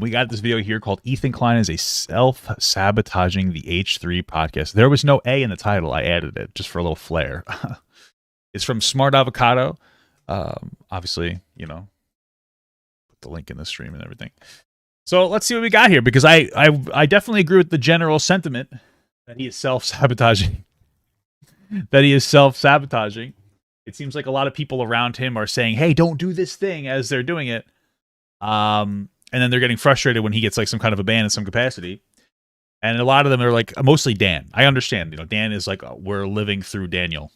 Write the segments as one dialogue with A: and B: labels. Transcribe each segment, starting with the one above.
A: We got this video here called Ethan Klein is a Self-Sabotaging the H3 podcast. There was no A in the title. I added it just for a little flair. It's from Smart Avocado. Obviously, you know, put the link in the stream and everything. So let's see what we got here, because I definitely agree with the general sentiment that he is self-sabotaging. That he is self-sabotaging. It seems like a lot of people around him are saying, hey, don't do this thing as they're doing it. And then they're getting frustrated when he gets like some kind of a ban in some capacity. And a lot of them are like, mostly Dan. I understand, you know, Dan is like, we're living through Daniel.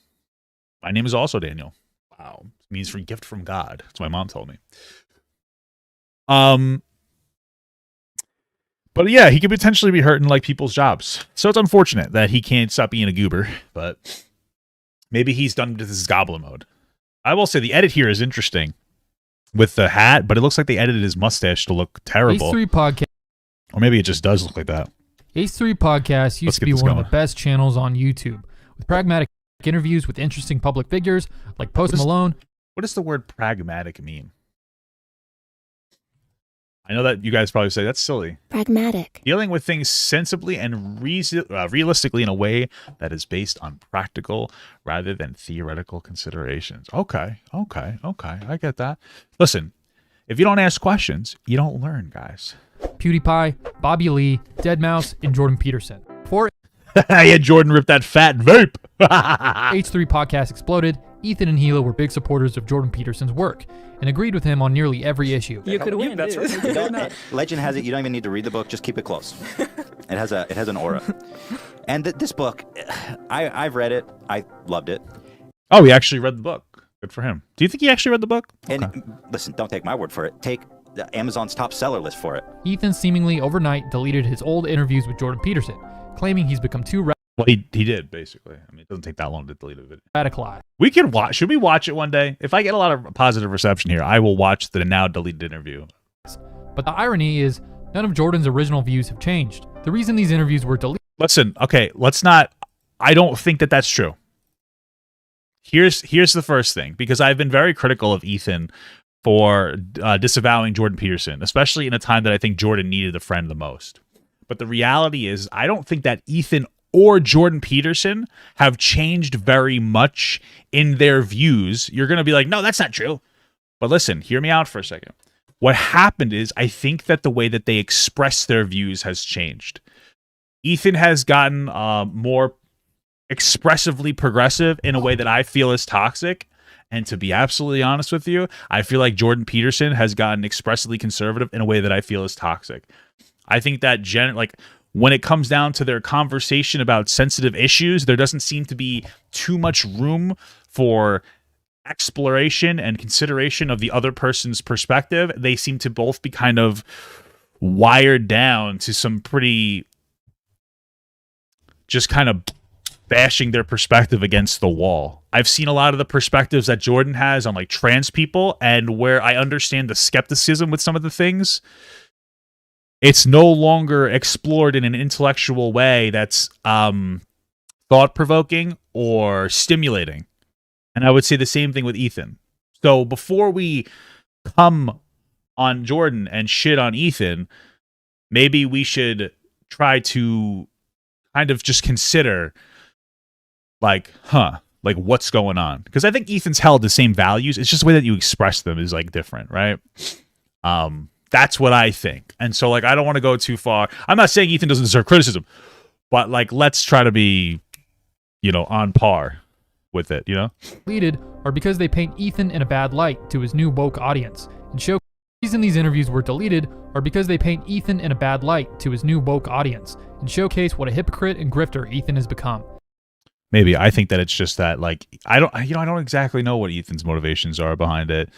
A: My name is also Daniel. Wow. It means for gift from God. That's what my mom told me. But yeah, he could potentially be hurting like people's jobs. So it's unfortunate that he can't stop being a goober, but maybe he's done with his goblin mode. I will say the edit here is interesting with the hat, but it looks like they edited his mustache to look terrible.
B: H3 Podcast.
A: Or maybe it just does look like that.
B: H3 Podcast used to be one of the best channels on YouTube, with pragmatic interviews with interesting public figures like Post Malone.
A: What does the word pragmatic mean? I know that you guys probably say that's silly.
C: Pragmatic.
A: Dealing with things sensibly and realistically in a way that is based on practical rather than theoretical considerations. Okay. I get that. Listen, if you don't ask questions, you don't learn, guys.
B: PewDiePie, Bobby Lee, Deadmau5, and Jordan Peterson. Before
A: yeah, Jordan ripped that fat vape.
B: H3 Podcast exploded, Ethan and Hilo were big supporters of Jordan Peterson's work and agreed with him on nearly every issue.
D: You could win. That's right.
E: Legend has it, you don't even need to read the book, just keep it close. It has an aura. And this book, I've read it. I loved it.
A: Oh, he actually read the book. Good for him. Do you think he actually read the book?
E: And
A: okay.
E: Listen, don't take my word for it. Take Amazon's top seller list for it.
B: Ethan seemingly overnight deleted his old interviews with Jordan Peterson, claiming he's become too
A: well, he did, basically. I mean, it doesn't take that long to delete a video.
B: radicalized.
A: We could watch. Should we watch it one day? If I get a lot of positive reception here, I will watch the now deleted interview.
B: But the irony is, none of Jordan's original views have changed. The reason these interviews were deleted...
A: Listen, okay, let's not... I don't think that that's true. Here's the first thing, because I've been very critical of Ethan for disavowing Jordan Peterson, especially in a time that I think Jordan needed a friend the most. But the reality is, I don't think that Ethan or Jordan Peterson have changed very much in their views. You're going to be like, no, that's not true. But listen, hear me out for a second. What happened is, I think that the way that they express their views has changed. Ethan has gotten more expressively progressive in a way that I feel is toxic. And to be absolutely honest with you, I feel like Jordan Peterson has gotten expressively conservative in a way that I feel is toxic. I think that when it comes down to their conversation about sensitive issues, there doesn't seem to be too much room for exploration and consideration of the other person's perspective. They seem to both be kind of wired down to some pretty just kind of bashing their perspective against the wall. I've seen a lot of the perspectives that Jordan has on like trans people, and where I understand the skepticism with some of the things, it's no longer explored in an intellectual way that's thought-provoking or stimulating. And I would say the same thing with Ethan. So before we come on Jordan and shit on Ethan, maybe we should try to kind of just consider, like, what's going on? Because I think Ethan's held the same values. It's just the way that you express them is, like, different, right? That's what I think. And so, like, I don't want to go too far. I'm not saying Ethan doesn't deserve criticism, but, like, let's try to be, you know, on par with it, you know?
B: Deleted are because they paint Ethan in a bad light to his new woke audience. And the reason these interviews were deleted are because they paint Ethan in a bad light to his new woke audience and showcase what a hypocrite and grifter Ethan has become.
A: Maybe. I think that it's just that, like, I don't exactly know what Ethan's motivations are behind it.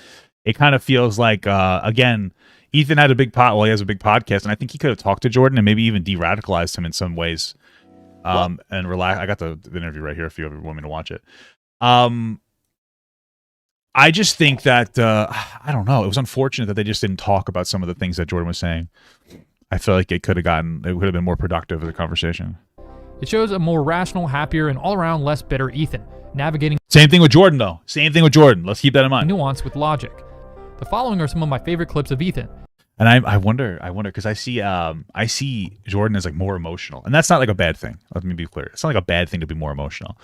A: It kind of feels like, again, Ethan had he has a big podcast, and I think he could have talked to Jordan and maybe even de-radicalized him in some ways. And relax. I got the interview right here if you ever want me to watch it. I just think that, I don't know. It was unfortunate that they just didn't talk about some of the things that Jordan was saying. I feel like it could have been more productive as a conversation.
B: It shows a more rational, happier, and all-around less bitter Ethan, navigating...
A: Same thing with Jordan, though. Same thing with Jordan. Let's keep that in mind.
B: ...nuance with logic. The following are some of my favorite clips of Ethan.
A: And I wonder because I see Jordan as like more emotional, and that's not like a bad thing. Let me be clear. It's not like a bad thing to be more emotional,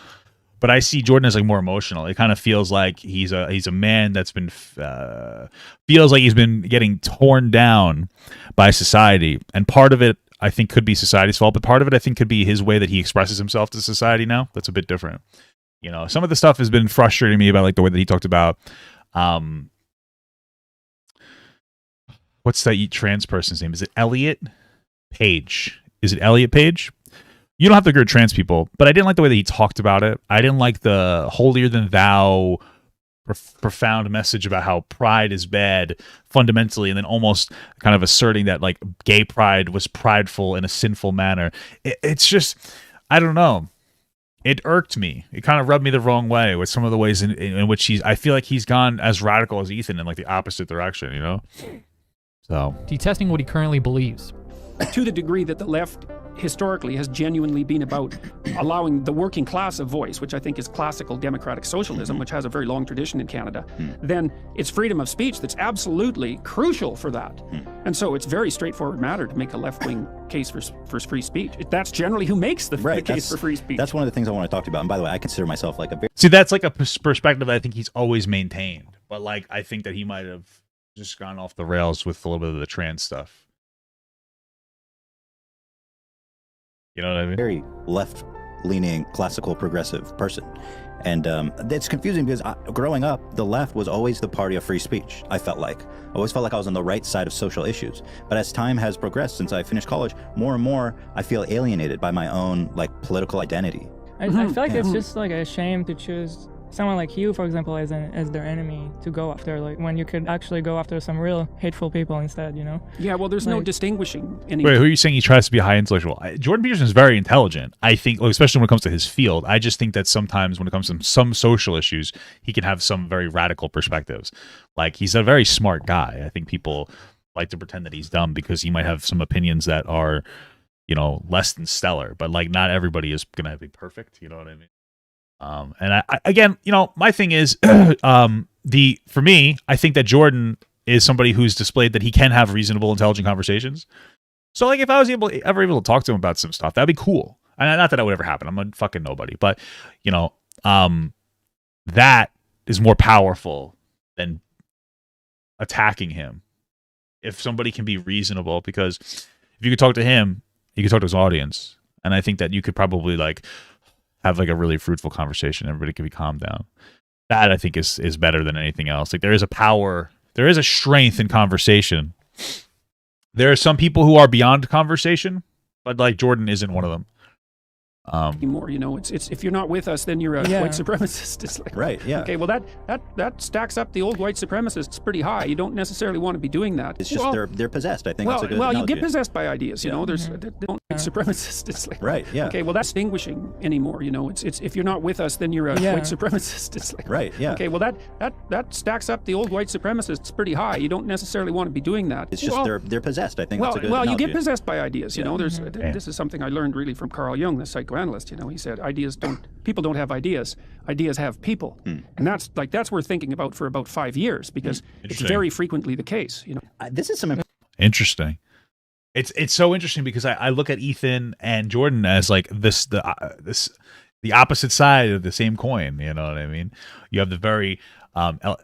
A: but I see Jordan as like more emotional. It kind of feels like he's a man that's been feels like he's been getting torn down by society, and part of it I think could be society's fault, but part of it I think could be his way that he expresses himself to society now. That's a bit different. You know, some of the stuff has been frustrating me about like the way that he talked about. What's that trans person's name? Is it Elliot Page? Is it Elliot Page? You don't have to agree with trans people, but I didn't like the way that he talked about it. I didn't like the holier than thou profound message about how pride is bad fundamentally, and then almost kind of asserting that like gay pride was prideful in a sinful manner. It's just, I don't know. It irked me. It kind of rubbed me the wrong way with some of the ways in which I feel like he's gone as radical as Ethan in like the opposite direction, you know? So
B: detesting what he currently believes.
D: To the degree that the left historically has genuinely been about allowing the working class a voice, which I think is classical democratic socialism, which has a very long tradition in Canada, then it's freedom of speech that's absolutely crucial for that. And so it's very straightforward matter to make a left-wing case for free speech. That's generally who makes the case for free speech.
E: That's one of the things I want to talk to you about. And by the way, I consider myself like a very...
A: See, that's like a perspective I think he's always maintained. But like, I think that he might have just gone off the rails with a little bit of the trans stuff. You know what I mean?
E: Very left-leaning, classical, progressive person. And it's confusing because growing up, the left was always the party of free speech, I felt like. I always felt like I was on the right side of social issues. But as time has progressed since I finished college, more and more I feel alienated by my own like political identity.
C: I feel like it's just like a shame to choose someone like you, for example, as their enemy to go after, like when you could actually go after some real hateful people instead, you know?
D: Yeah, well, there's no distinguishing any.
A: Wait, who are you saying he tries to be a high intellectual? Jordan Peterson is very intelligent, I think, especially when it comes to his field. I just think that sometimes when it comes to some social issues, he can have some very radical perspectives. Like, he's a very smart guy. I think people like to pretend that he's dumb because he might have some opinions that are, you know, less than stellar. But, like, not everybody is going to be perfect. You know what I mean? And I again, you know, my thing is, for me, I think that Jordan is somebody who's displayed that he can have reasonable, intelligent conversations. So, like, if I was ever able to talk to him about some stuff, that'd be cool. And not that that would ever happen. I'm a fucking nobody, but you know, that is more powerful than attacking him. If somebody can be reasonable, because if you could talk to him, you could talk to his audience, and I think that you could probably like have like a really fruitful conversation. Everybody can be calmed down. That I think is better than anything else. Like, there is a power, there is a strength in conversation. There are some people who are beyond conversation, but like Jordan isn't one of them.
D: Anymore, you know, it's if you're not with us, then you're a white supremacist. It's like,
E: right, yeah.
D: Okay, well that stacks up the old white supremacists pretty high. You don't necessarily want to be doing that.
E: It's just they're possessed. I think
D: well,
E: that's a good
D: well,
E: analogy.
D: you get possessed by ideas. You know, there's white supremacists. It's like,
E: right, yeah.
D: Okay, well that's distinguishing anymore. You know, it's if you're not with us, then you're a white supremacist. It's like,
E: right, yeah.
D: Okay, well that stacks up the old white supremacists pretty high. You don't necessarily want to be doing that.
E: It's just they're possessed. I think that's a good
D: well,
E: analogy.
D: you get possessed by ideas. You know, there's this is something I learned really from Carl Jung, the psychoanalyst. You know, he said people don't have ideas have people. And that's worth thinking about for about 5 years, because it's very frequently the case, you know.
E: This is some
A: interesting. It's so interesting because I look at Ethan and Jordan as like the opposite side of the same coin. You know what I mean? You have the very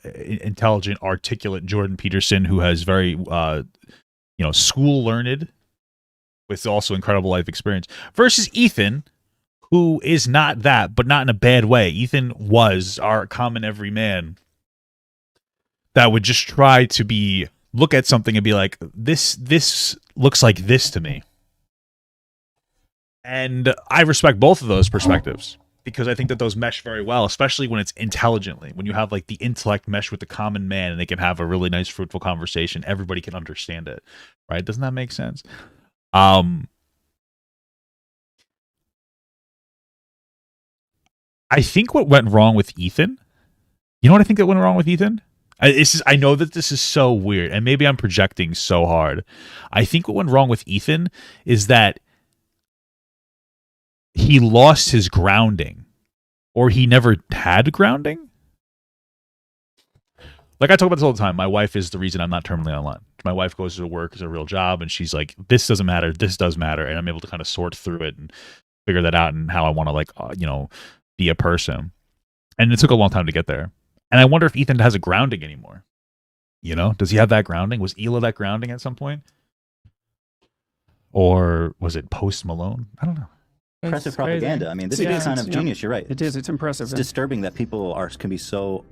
A: intelligent, articulate Jordan Peterson, who has very school learned with also incredible life experience, versus Ethan, who is not that, but not in a bad way. Ethan was our common everyman that would just try to look at something and be like, this looks like this to me. And I respect both of those perspectives, because I think that those mesh very well, especially when it's intelligently. When you have like the intellect mesh with the common man and they can have a really nice, fruitful conversation, everybody can understand it, right? Doesn't that make sense? I think what went wrong with Ethan, you know what I think that went wrong with Ethan? I know that this is so weird, and maybe I'm projecting so hard. I think what went wrong with Ethan is that he lost his grounding, or he never had grounding. Like I talk about this all the time. My wife is the reason I'm not terminally online. My wife goes to work as a real job, and she's like, "This doesn't matter. This does matter," and I'm able to kind of sort through it and figure that out and how I want to like be a person. And it took a long time to get there. And I wonder if Ethan has a grounding anymore. Does he have that grounding? Was Ela that grounding at some point? Or was it post Malone? I don't know.
E: Impressive propaganda. I mean, this is kind of genius. You're right.
D: It is. It's impressive.
E: It's disturbing that people can be so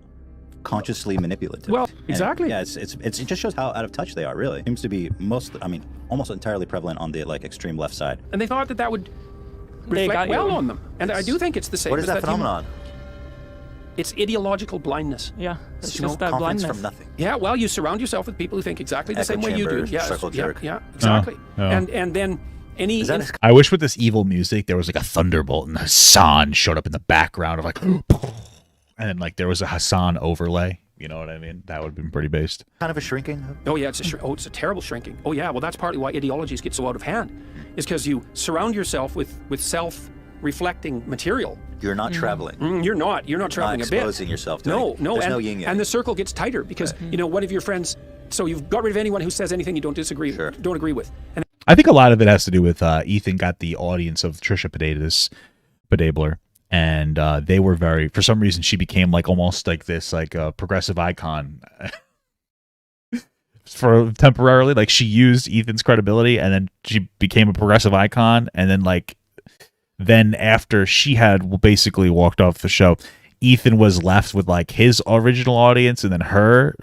E: consciously manipulative.
D: Well, exactly.
E: And, it just shows how out of touch they are. Really, seems to be almost entirely prevalent on the like extreme left side.
D: And they thought that would reflect well on them. And I do think it's the same.
E: What is that phenomenon?
D: It's ideological blindness.
C: Yeah, it's just that blindness
E: from nothing.
D: Yeah, well, you surround yourself with people who think exactly the same way you do. Yeah,
E: circle jerk.
D: Yeah, exactly.
A: Oh.
D: And then
A: I wish with this evil music there was like a thunderbolt and Hassan showed up in the background of like, and then like there was a Hassan overlay. You know what I mean? That would have been pretty based.
E: Kind of a shrinking.
D: Oh yeah, it's a terrible shrinking. Oh yeah, well that's partly why ideologies get so out of hand, is because you surround yourself with self-reflecting material.
E: You're not traveling.
D: You're not traveling a bit.
E: Exposing yourself to
D: No.
E: There's no yin yang.
D: And the circle gets tighter because one of your friends. So you've got rid of anyone who says anything you don't agree with. And
A: I think a lot of it has to do with Ethan got the audience of Trisha Paytas, and they were for some reason she became like almost like this like progressive icon for temporarily. Like she used Ethan's credibility and then she became a progressive icon, and then after she had basically walked off the show, Ethan was left with like his original audience and then her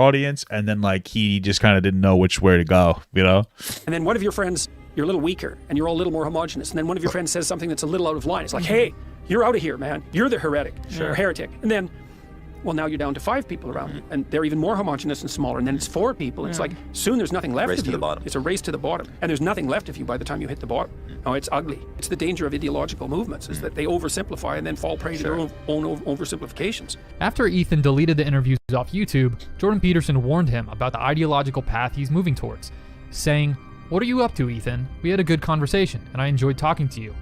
A: audience, and then like he just kind of didn't know which way to go, And
D: then one of your friends, you're a little weaker and you're all a little more homogenous, and then one of your friends says something that's a little out of line. It's like, hey, you're out of here, man. You're the heretic or heretic. And then, well, now you're down to 5 people around you, and they're even more homogenous and smaller, and then it's 4 people. It's like, soon there's nothing left of you. It's a race to the bottom, and there's nothing left of you by the time you hit the bottom. Oh, it's ugly. It's the danger of ideological movements, is that they oversimplify and then fall prey to their own oversimplifications.
B: After Ethan deleted the interviews off YouTube, Jordan Peterson warned him about the ideological path he's moving towards, saying, "What are you up to, Ethan? We had a good conversation, and I enjoyed talking to you.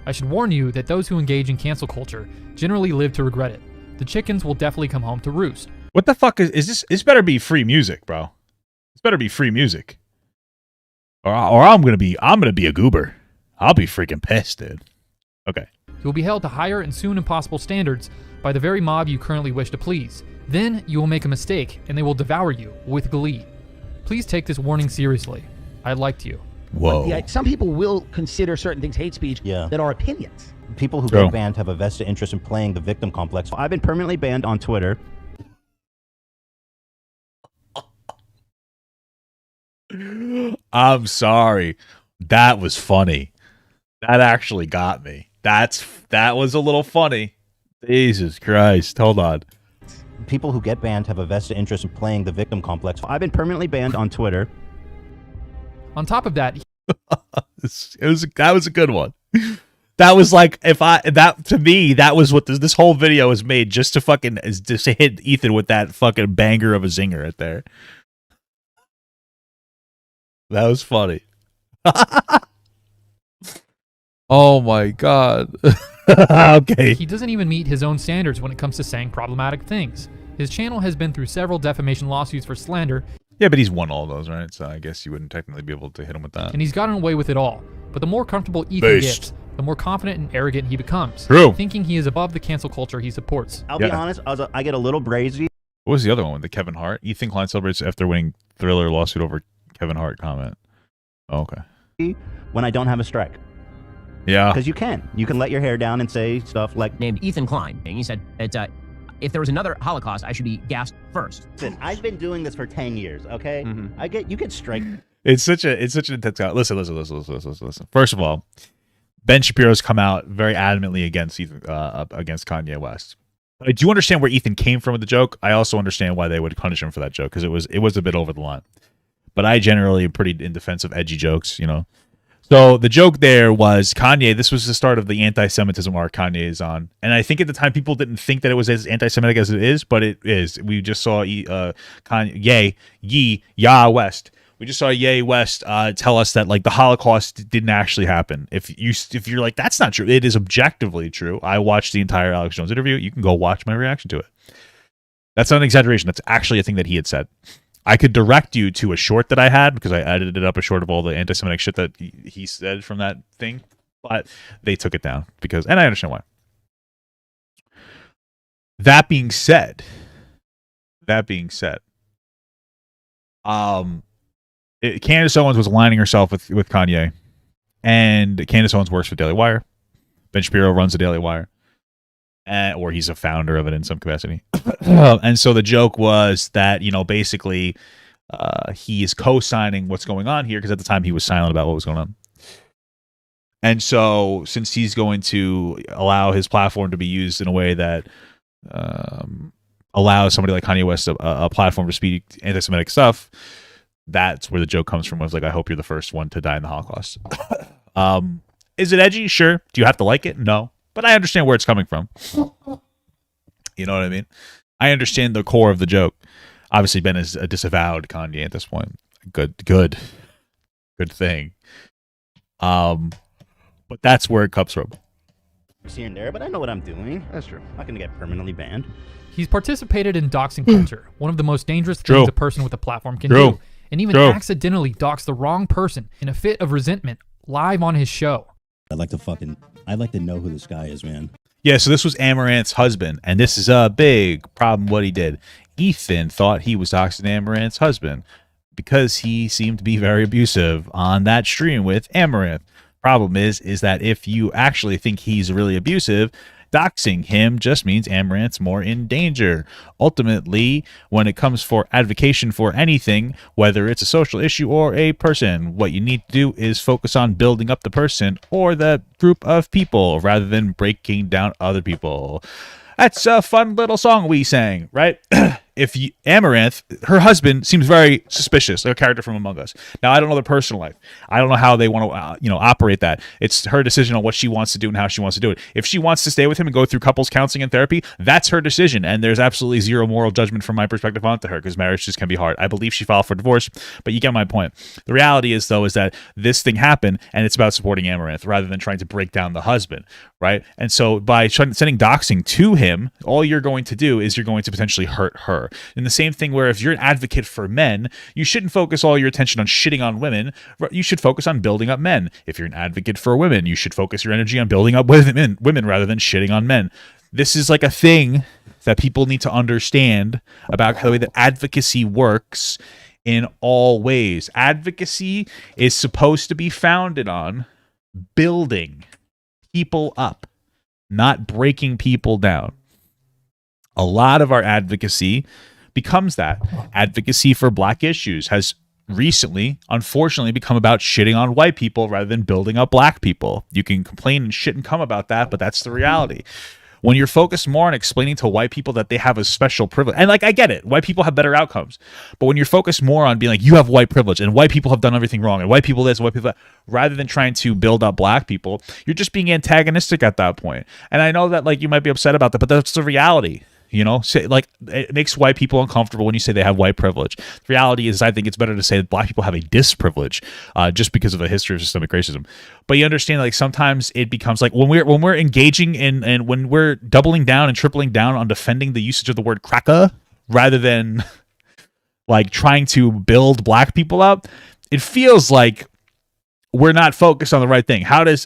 B: I should warn you that those who engage in cancel culture generally live to regret it. The chickens will definitely come home to roost."
A: What the fuck is this? This better be free music, bro. This better be free music. Or I'm gonna be a goober. I'll be freaking pissed, dude. Okay.
B: You will be held to higher and soon impossible standards by the very mob you currently wish to please. Then you will make a mistake, and they will devour you with glee. Please take this warning seriously. I liked you.
A: Whoa.
F: Yeah, some people will consider certain things hate speech that are opinions.
E: People who get banned have a vested interest in playing the victim complex. I've been permanently banned on Twitter.
A: I'm sorry. That was funny. That actually got me. That was a little funny. Jesus Christ. Hold on.
E: People who get banned have a vested interest in playing the victim complex. I've been permanently banned on Twitter.
B: On top of that,
A: that was a good one. That was like, to me, that was what this whole video was made just to hit Ethan with that fucking banger of a zinger right there. That was funny. Oh my God. Okay.
B: He doesn't even meet his own standards when it comes to saying problematic things. His channel has been through several defamation lawsuits for slander.
A: Yeah, but he's won all those, right? So I guess you wouldn't technically be able to hit him with that.
B: And he's gotten away with it all. But the more comfortable Ethan gets, the more confident and arrogant he becomes.
A: True.
B: Thinking he is above the cancel culture he supports.
E: I'll be honest, I get a little brazy.
A: What was the other one with the Kevin Hart? Ethan Klein celebrates after winning Thriller lawsuit over Kevin Hart comment. Oh, okay.
E: When I don't have a strike.
A: Yeah.
E: Because you can let your hair down and say stuff like,
G: named Ethan Klein. And he said that if there was another Holocaust, I should be gassed first.
E: Listen, I've been doing this for 10 years, okay? You get strike.
A: It's such an intense guy. Listen. First of all, Ben Shapiro's come out very adamantly against Kanye West. I do understand where Ethan came from with the joke. I also understand why they would punish him for that joke, because it was a bit over the line. But I generally am pretty in defense of edgy jokes, So the joke there was Kanye. This was the start of the anti-Semitism arc Kanye is on, and I think at the time people didn't think that it was as anti-Semitic as it is, but it is. We just saw Kanye West. We just saw Ye West tell us that like the Holocaust didn't actually happen. If you're like, that's not true, it is objectively true. I watched the entire Alex Jones interview. You can go watch my reaction to it. That's not an exaggeration. That's actually a thing that he had said. I could direct you to a short that I had because I edited up a short of all the anti-Semitic shit that he said from that thing, but they took it down because, and I understand why. That being said, Candace Owens was aligning herself with Kanye, and Candace Owens works for Daily Wire. Ben Shapiro runs the Daily Wire, or he's a founder of it in some capacity. And so the joke was that, you know, basically he is co-signing what's going on here because at the time he was silent about what was going on. And so since he's going to allow his platform to be used in a way that allows somebody like Kanye West a platform to speak anti-Semitic stuff, that's where the joke comes from. Was like, I hope you're the first one to die in the Holocaust. Is it edgy? Sure. Do you have to like it? No. But I understand where it's coming from. You know what I mean? I understand the core of the joke. Obviously, Ben is a disavowed Kanye at this point. Good thing. But that's where it comes from.
H: Here and there, but I know what I'm doing. That's true. I'm not going to get permanently banned.
B: He's participated in doxing culture, one of the most dangerous things a person with a platform can do, and even accidentally dox the wrong person in a fit of resentment live on his show.
E: I'd like to know who this guy is, man.
A: Yeah, so this was Amaranth's husband, and this is a big problem what he did. Ethan thought he was doxing Amaranth's husband because he seemed to be very abusive on that stream with Amaranth. Problem is that if you actually think he's really abusive, doxing him just means Amaranth's more in danger. Ultimately, when it comes for advocation for anything, whether it's a social issue or a person, what you need to do is focus on building up the person or the group of people rather than breaking down other people. That's a fun little song we sang, right? Amaranth, her husband, seems very suspicious, like a character from Among Us. Now, I don't know their personal life. I don't know how they want to, operate that. It's her decision on what she wants to do and how she wants to do it. If she wants to stay with him and go through couples counseling and therapy, that's her decision. And there's absolutely zero moral judgment from my perspective onto her because marriage just can be hard. I believe she filed for divorce, but you get my point. The reality is, though, is that this thing happened and it's about supporting Amaranth rather than trying to break down the husband, right? And so by sending doxing to him, all you're going to do is you're going to potentially hurt her. And the same thing where if you're an advocate for men, you shouldn't focus all your attention on shitting on women. You should focus on building up men. If you're an advocate for women, you should focus your energy on building up women rather than shitting on men. This is like a thing that people need to understand about the way that advocacy works in all ways. Advocacy is supposed to be founded on building people up, not breaking people down. A lot of our advocacy becomes that. Advocacy for black issues has recently, unfortunately, become about shitting on white people rather than building up black people. You can complain and shit and come about that, but that's the reality. When you're focused more on explaining to white people that they have a special privilege, and like I get it, white people have better outcomes, but when you're focused more on being like, you have white privilege and white people have done everything wrong and white people this, white people that, rather than trying to build up black people, you're just being antagonistic at that point. And I know that like you might be upset about that, but that's the reality. It makes white people uncomfortable when you say they have white privilege. The reality is, I think it's better to say that black people have a disprivilege, just because of a history of systemic racism. But you understand, like sometimes it becomes like when we're engaging in and when we're doubling down and tripling down on defending the usage of the word cracker rather than like trying to build black people up, it feels like we're not focused on the right thing. How does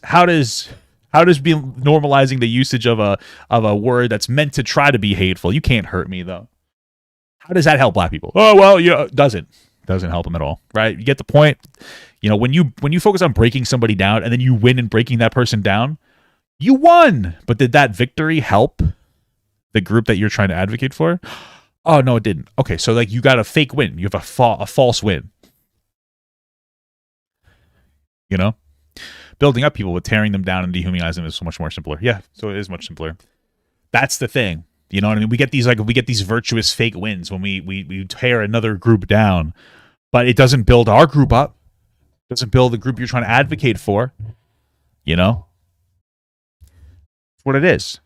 A: being normalizing the usage of a word that's meant to try to be hateful? You can't hurt me though. How does that help black people? Oh well, doesn't help them at all, right? You get the point. When you focus on breaking somebody down and then you win in breaking that person down, you won. But did that victory help the group that you're trying to advocate for? Oh no, it didn't. Okay, so like you got a fake win. You have a false win. Building up people with tearing them down and dehumanizing them is so much more simpler. Yeah, so it is much simpler. That's the thing. You know what I mean? We get these virtuous fake wins when we tear another group down, but it doesn't build our group up. It doesn't build the group you're trying to advocate for. It's what it is,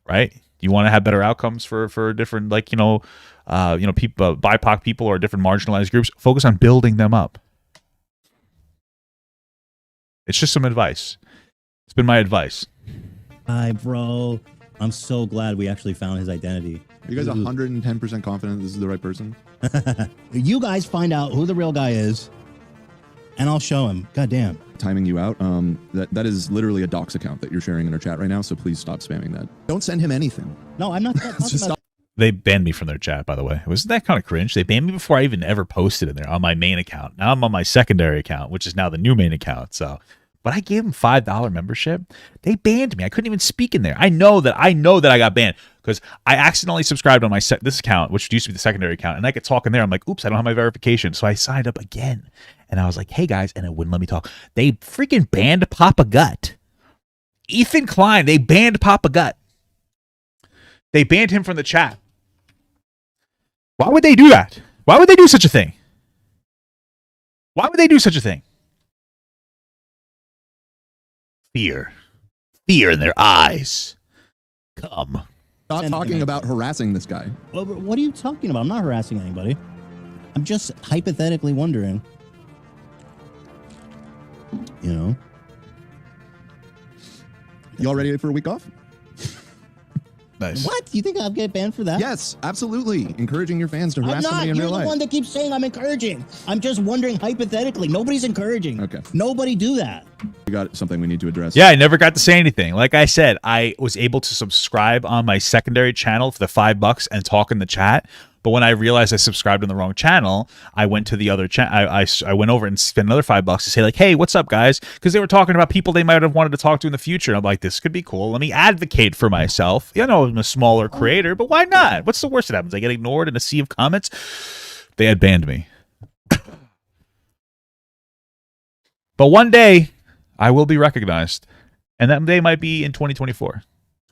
A: right? You want to have better outcomes for different people, BIPOC people or different marginalized groups. Focus on building them up. It's just some advice. It's been my advice.
E: Hi, bro. I'm so glad we actually found his identity.
I: Are you guys 110% confident this is the right person?
E: You guys find out who the real guy is, and I'll show him. God damn.
I: Timing you out. That is literally a dox account that you're sharing in our chat right now, so please stop spamming that. Don't send him anything.
E: No, I'm not talking
I: Just
E: about...
A: They banned me from their chat, by the way. Wasn't that kind of cringe? They banned me before I even ever posted in there on my main account. Now I'm on my secondary account, which is now the new main account. So, but I gave them $5 membership. They banned me. I couldn't even speak in there. I know that I got banned because I accidentally subscribed on my this account, which used to be the secondary account, and I could talk in there. I'm like, oops, I don't have my verification. So I signed up again, and I was like, hey guys, and it wouldn't let me talk. They freaking banned Papa Gut. Ethan Klein. They banned Papa Gut. They banned him from the chat. Why would they do that? Why would they do such a thing? Why would they do such a thing? Fear. Fear in their eyes. Come.
I: Stop talking about harassing this guy.
E: Well, what are you talking about? I'm not harassing anybody. I'm just hypothetically wondering. You know?
I: Y'all ready for a week off?
A: Nice.
E: What? You think I'll get banned for that?
I: Yes, absolutely. Encouraging your fans to harass somebody in
E: You're
I: real
E: the
I: life.
E: one that keeps saying I'm encouraging. I'm just wondering hypothetically. Nobody's encouraging.
I: Okay.
E: Nobody do that.
I: We got something we need to address.
A: Yeah, I never got to say anything. Like I said, I was able to subscribe on my secondary channel for the $5 and talk in the chat. But when I realized I subscribed on the wrong channel, I went to the other channel. I went over and spent another $5 to say like, hey, what's up, guys? Because they were talking about people they might have wanted to talk to in the future. And I'm like, this could be cool. Let me advocate for myself. You know, I'm a smaller creator, but why not? What's the worst that happens? I get ignored in a sea of comments. They had banned me. But one day, I will be recognized. And that day might be in 2024.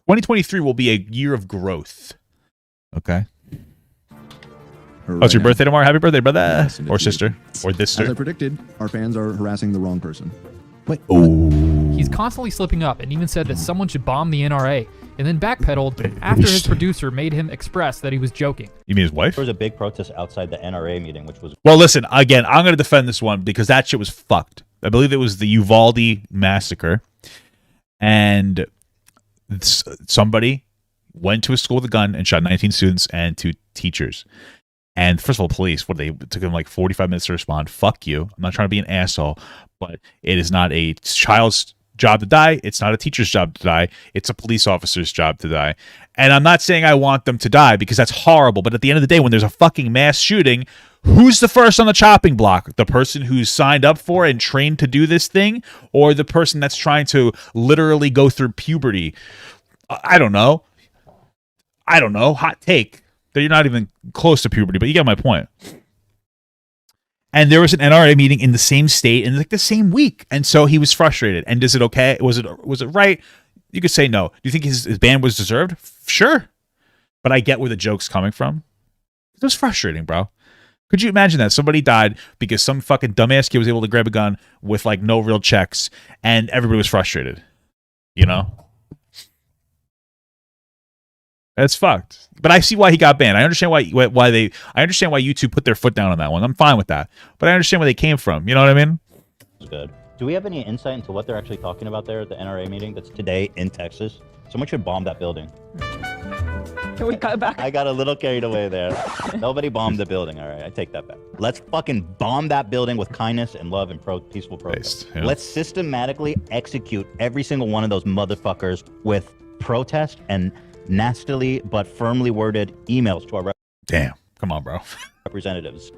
A: 2023 will be a year of growth. Okay? Oh, it's your birthday tomorrow. Happy birthday, brother.
I: Yes,
A: or sister. Or this
I: As I
A: sister.
I: predicted, our fans are harassing the wrong person.
E: Wait.
B: He's constantly slipping up and even said that someone should bomb the NRA, and then backpedaled after his producer made him express that he was joking.
A: You mean his wife?
E: There was a big protest outside the NRA meeting, which was...
A: Well, listen, again, I'm going to defend this one because that shit was fucked. I believe it was the Uvalde massacre. And somebody went to a school with a gun and shot 19 students and 2 teachers. And first of all, police, it took them like 45 minutes to respond. Fuck you. I'm not trying to be an asshole, but it is not a child's job to die. It's not a teacher's job to die. It's a police officer's job to die. And I'm not saying I want them to die because that's horrible. But at the end of the day, when there's a fucking mass shooting, who's the first on the chopping block? The person who's signed up for and trained to do this thing, or the person that's trying to literally go through puberty? I don't know. Hot take. That you're not even close to puberty, but you get my point. And there was an NRA meeting in the same state in like the same week, and so he was frustrated. And is it okay? Was it right? You could say no. Do you think his ban was deserved? Sure, but I get where the joke's coming from. It was frustrating, bro. Could you imagine that somebody died because some fucking dumbass kid was able to grab a gun with like no real checks, and everybody was frustrated? You know. That's fucked. But I see why he got banned. I understand why YouTube put their foot down on that one. I'm fine with that. But I understand where they came from. You know what I mean?
E: Good. Do we have any insight into what they're actually talking about there at the NRA meeting that's today in Texas? Someone should bomb that building.
C: Can we cut it back?
E: I got a little carried away there. Nobody bombed the building. All right, I take that back. Let's fucking bomb that building with kindness and love and peaceful protest.
A: Yeah.
E: Let's systematically execute every single one of those motherfuckers with protest and nastily but firmly worded emails to our
A: Damn. Come on, bro.
E: representatives.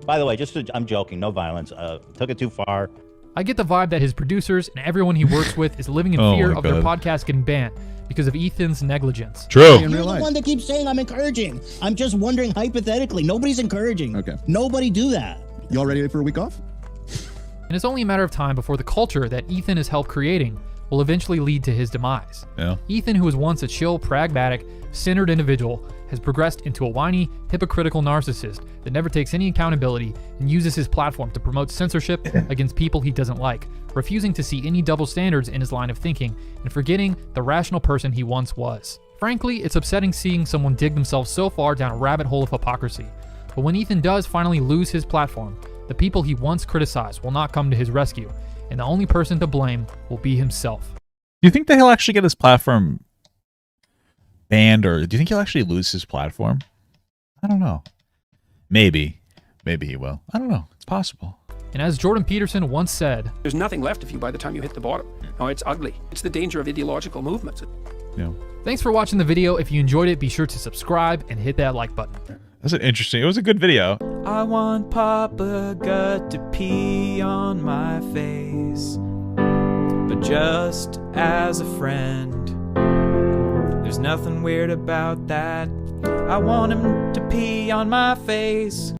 E: By the way, I'm joking. No violence. Took it too far.
B: I get the vibe that his producers and everyone he works with is living in
A: Oh
B: fear
A: my
B: of their
A: God.
B: podcast getting banned because of Ethan's negligence.
A: True.
I: In real life.
E: one that keeps saying I'm encouraging. I'm just wondering hypothetically. Nobody's encouraging.
I: Okay.
E: Nobody do that.
I: Y'all ready for a week off?
B: And it's only a matter of time before the culture that Ethan has helped creating will eventually lead to his demise.
A: Yeah.
B: Ethan, who was once a chill, pragmatic, centered individual, has progressed into a whiny, hypocritical narcissist that never takes any accountability and uses his platform to promote censorship against people he doesn't like, refusing to see any double standards in his line of thinking and forgetting the rational person he once was. Frankly, it's upsetting seeing someone dig themselves so far down a rabbit hole of hypocrisy. But when Ethan does finally lose his platform, the people he once criticized will not come to his rescue, and the only person to blame will be himself.
A: Do you think that he'll actually get his platform banned, or do you think he'll actually lose his platform? I don't know. Maybe he will. I don't know. It's possible.
B: And as Jordan Peterson once said,
D: There's nothing left of you by the time you hit the bottom. No, it's ugly. It's the danger of ideological movements.
A: Yeah.
B: thanks for watching the video. If you enjoyed it, be sure to subscribe and hit that like button.
A: That's it was a good video.
J: I want Papa Gut to pee on my face, but just as a friend. There's nothing weird about that. I want him to pee on my face.